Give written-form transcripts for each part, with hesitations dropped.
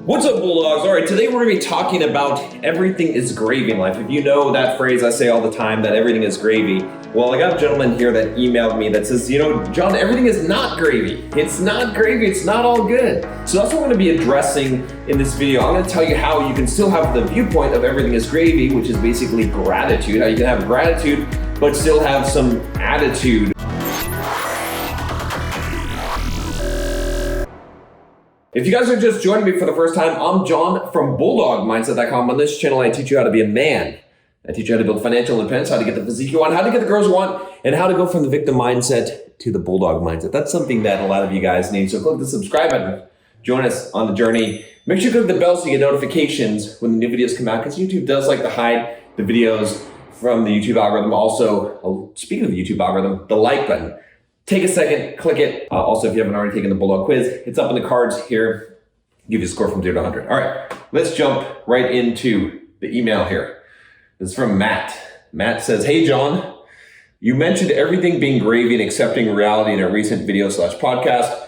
What's up, Bulldogs? All right, today we're going to be talking about everything is gravy in life. If you know that phrase I say all the time, that everything is gravy. Well, I got a gentleman here that emailed me that says, John, everything is not gravy. It's not gravy. It's not all good. So that's what we're going to be addressing in this video. I'm going to tell you how you can still have the viewpoint of everything is gravy, which is basically gratitude. How you can have gratitude, but still have some attitude. If you guys are just joining me for the first time, I'm John from Bulldog Mindset.com. On this channel, I teach you how to be a man. I teach you how to build financial independence, how to get the physique you want, how to get the girls you want, and how to go from the victim mindset to the Bulldog mindset. That's something that a lot of you guys need. So click the subscribe button. Join us on the journey. Make sure you click the bell so you get notifications when the new videos come out, because YouTube does like to hide the videos from the YouTube algorithm. Also, speaking of the YouTube algorithm, the like button. Take a second, click it. Also, if you haven't already taken the Bulldog quiz, it's up in the cards here. Give you a score from 0 to 100. All right, let's jump right into the email here. This is from Matt. Matt says, hey, John, you mentioned everything being gravy and accepting reality in a recent video/podcast.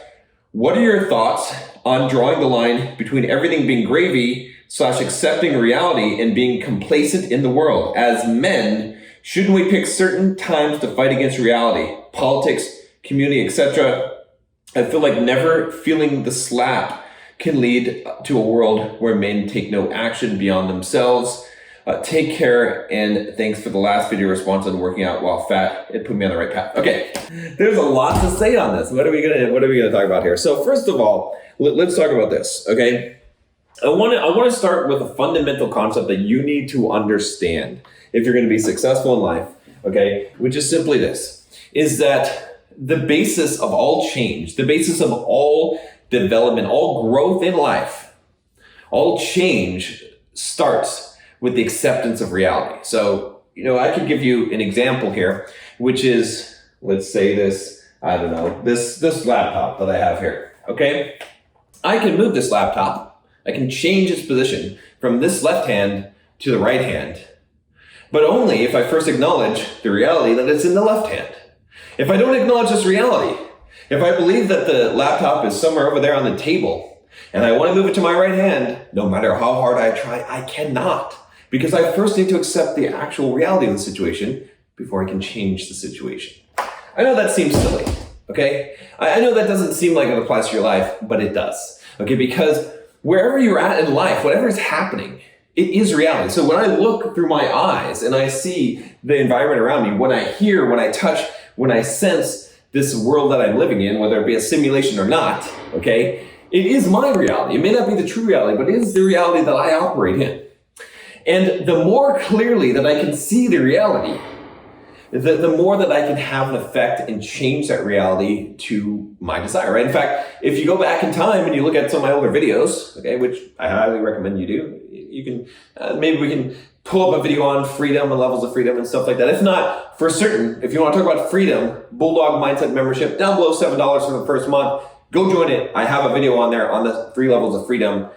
What are your thoughts on drawing the line between everything being gravy/accepting reality and being complacent in the world? As men, shouldn't we pick certain times to fight against reality? Politics, community, etc. I feel like never feeling the slap can lead to a world where men take no action beyond themselves. Take care, and thanks for the last video response on working out while fat. It put me on the right path. Okay, there's a lot to say on this. What are we gonna talk about here? So first of all, let's talk about this. Okay, I want to start with a fundamental concept that you need to understand if you're going to be successful in life. Okay, which is simply this: is that the basis of all change, the basis of all development, all growth in life, all change starts with the acceptance of reality. So, I could give you an example here, which is, let's say this laptop that I have here, okay? I can move this laptop. I can change its position from this left hand to the right hand, but only if I first acknowledge the reality that it's in the left hand. If I don't acknowledge this reality, if I believe that the laptop is somewhere over there on the table and I want to move it to my right hand, no matter how hard I try, I cannot, because I first need to accept the actual reality of the situation before I can change the situation. I know that seems silly, okay? I know that doesn't seem like it applies to your life, but it does, okay? Because wherever you're at in life, whatever is happening, it is reality. So when I look through my eyes and I see the environment around me, when I hear, when I touch, when I sense this world that I'm living in, whether it be a simulation or not, okay, it is my reality. It may not be the true reality, but it is the reality that I operate in. And the more clearly that I can see the reality, the more that I can have an effect and change that reality to my desire, right? In fact, if you go back in time and you look at some of my older videos, okay, which I highly recommend you do, you can, maybe we can pull up a video on freedom and levels of freedom and stuff like that. If not, for certain, if you want to talk about freedom, Bulldog Mindset membership, down below $7 for the first month, go join it. I have a video on there on the 3 levels of freedom.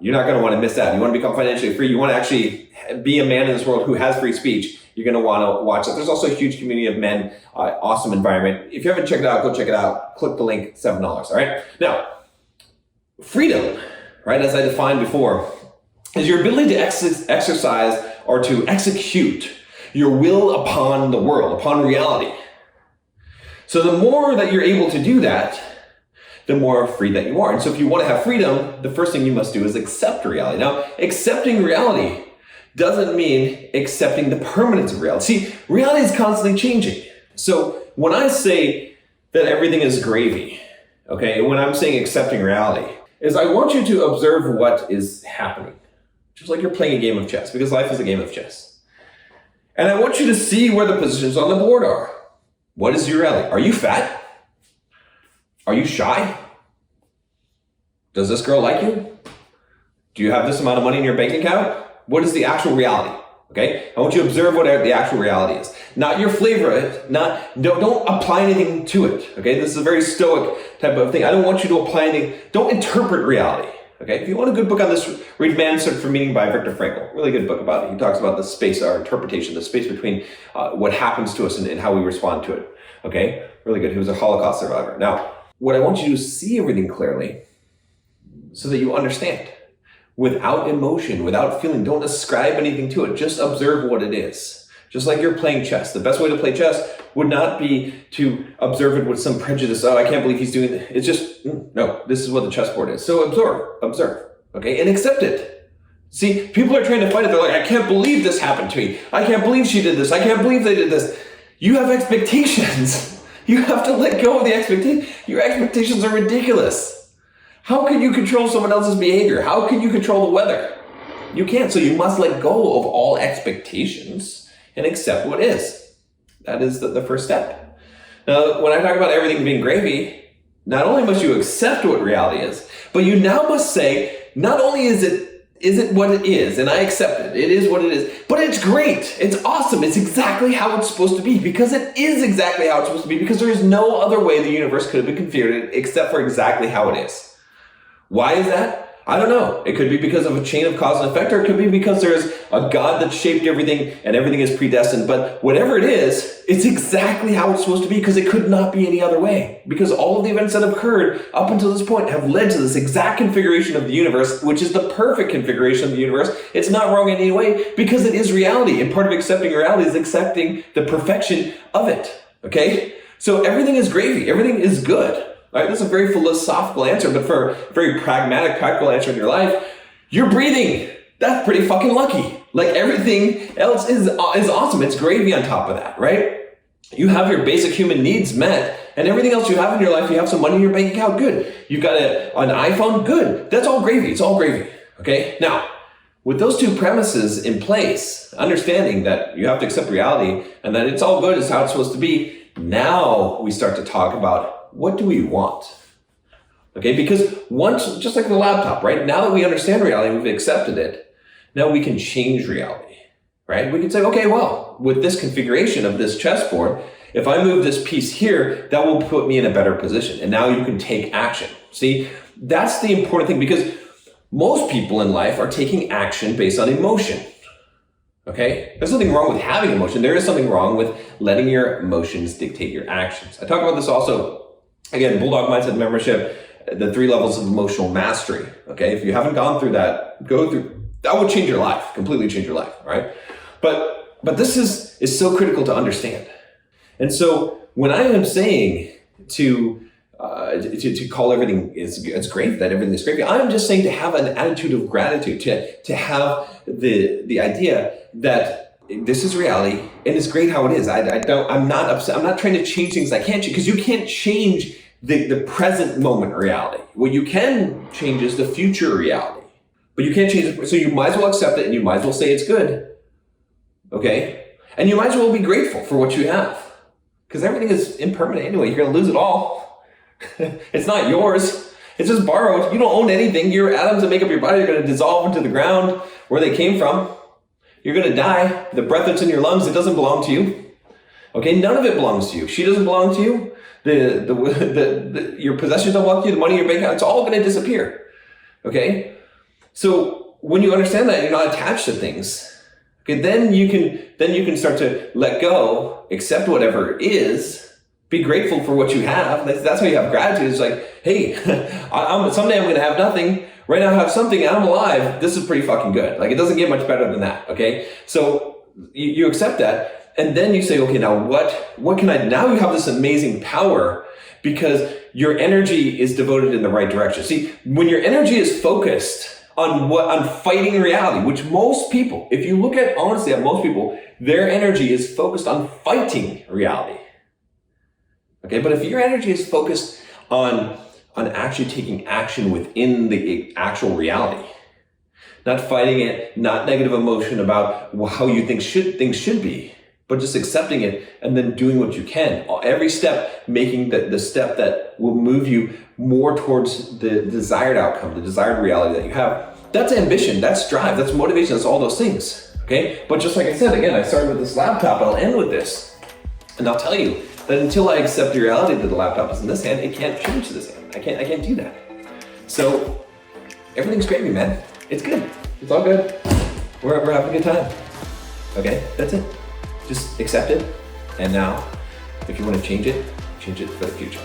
You're not going to want to miss that. You want to become financially free. You want to actually be a man in this world who has free speech. You're going to want to watch it. There's also a huge community of men, awesome environment. If you haven't checked it out, go check it out. Click the link, $7, all right? Now, freedom, right, as I defined before, is your ability to exercise or to execute your will upon the world, upon reality. So the more that you're able to do that, the more free that you are. And so if you want to have freedom, the first thing you must do is accept reality. Now, accepting reality doesn't mean accepting the permanence of reality. See, reality is constantly changing. So when I say that everything is gravy, okay, when I'm saying accepting reality, is I want you to observe what is happening. Just like you're playing a game of chess, because life is a game of chess. And I want you to see where the positions on the board are. What is your reality? Are you fat? Are you shy? Does this girl like you? Do you have this amount of money in your bank account? What is the actual reality? Okay, I want you to observe what the actual reality is. Not your flavor of it, don't apply anything to it. Okay, this is a very stoic type of thing. I don't want you to apply anything, don't interpret reality. Okay, if you want a good book on this, read Man's Search for Meaning by Viktor Frankl. Really good book about it. He talks about the space, our interpretation, the space between what happens to us and how we respond to it. Okay, really good. He was a Holocaust survivor. Now, what I want you to do is see everything clearly so that you understand. without emotion, without feeling. Don't ascribe anything to it. Just observe what it is. Just like you're playing chess. The best way to play chess would not be to observe it with some prejudice. Oh, I can't believe he's doing it. It's just, no, this is what the chessboard is. So observe, okay? And accept it. See, people are trying to fight it. They're like, I can't believe this happened to me. I can't believe she did this. I can't believe they did this. You have expectations. You have to let go of the expectation. Your expectations are ridiculous. How can you control someone else's behavior? How can you control the weather? You can't. So you must let go of all expectations and accept what is. That is the first step. Now, when I talk about everything being gravy, not only must you accept what reality is, but you now must say, not only is it what it is, and I accept it, it is what it is, but it's great, it's awesome, it's exactly how it's supposed to be, because it is exactly how it's supposed to be, because there is no other way the universe could have been configured except for exactly how it is. Why is that? I don't know. It could be because of a chain of cause and effect, or it could be because there's a God that shaped everything and everything is predestined. But whatever it is, it's exactly how it's supposed to be, because it could not be any other way. Because all of the events that have occurred up until this point have led to this exact configuration of the universe, which is the perfect configuration of the universe. It's not wrong in any way, because it is reality. And part of accepting reality is accepting the perfection of it. Okay? So everything is gravy. Everything is good. All right, that's a very philosophical answer, but for a very pragmatic, practical answer in your life, you're breathing. That's pretty fucking lucky. Like, everything else is awesome. It's gravy on top of that, right? You have your basic human needs met, and everything else you have in your life, you have some money in your bank account, good. You've got an iPhone, good. That's all gravy. It's all gravy, okay? Now, with those two premises in place, understanding that you have to accept reality and that it's all good, it's how it's supposed to be, now we start to talk about, what do we want? Okay, because once, just like the laptop, right? Now that we understand reality, we've accepted it, now we can change reality, right? We can say, okay, well, with this configuration of this chessboard, if I move this piece here, that will put me in a better position. And now you can take action. See, that's the important thing, because most people in life are taking action based on emotion. Okay? There's nothing wrong with having emotion. There is something wrong with letting your emotions dictate your actions. I talk about this also, again, Bulldog Mindset membership, the 3 levels of emotional mastery. Okay? If you haven't gone through that, go through. That would change your life, completely change your life, right? But this is so critical to understand. And so when I am saying to call everything it's great, that everything is great, I'm just saying to have an attitude of gratitude, to have the idea that this is reality and it's great how it is. I'm not upset. I'm not trying to change things I can't change, because you can't change the present moment reality. What you can change is the future reality, but you can't change it. So you might as well accept it, and you might as well say it's good. Okay? And you might as well be grateful for what you have, because everything is impermanent anyway. You're going to lose it all. It's not yours. It's just borrowed. You don't own anything. Your atoms that make up your body are going to dissolve into the ground where they came from. You're going to die. The breath that's in your lungs, it doesn't belong to you. Okay, none of it belongs to you. She doesn't belong to you. Your possessions don't belong to you. The money in your bank account, it's all going to disappear. Okay? So when you understand that, you're not attached to things. Okay, then you can start to let go, accept whatever is, be grateful for what you have. That's how you have gratitude. It's like, hey, someday I'm going to have nothing. Right now I have something and I'm alive. This is pretty fucking good. Like, it doesn't get much better than that. Okay, so you accept that. And then you say, okay, now what can I, now you have this amazing power, because your energy is devoted in the right direction. See, when your energy is focused on fighting reality, which most people, if you look at, honestly, at most people, their energy is focused on fighting reality. Okay, but if your energy is focused on actually taking action within the actual reality, not fighting it, not negative emotion about how you think things should be, but just accepting it and then doing what you can. Every step making the step that will move you more towards the desired outcome, the desired reality that you have. That's ambition, that's drive, that's motivation, that's all those things. Okay? But just like I said, again, I started with this laptop, I'll end with this. And I'll tell you that until I accept the reality that the laptop is in this hand, it can't change to this hand. I can't do that. So everything's gravy, man. It's good. It's all good. We're having a good time. Okay? That's it. Just accept it. And now, if you want to change it for the future.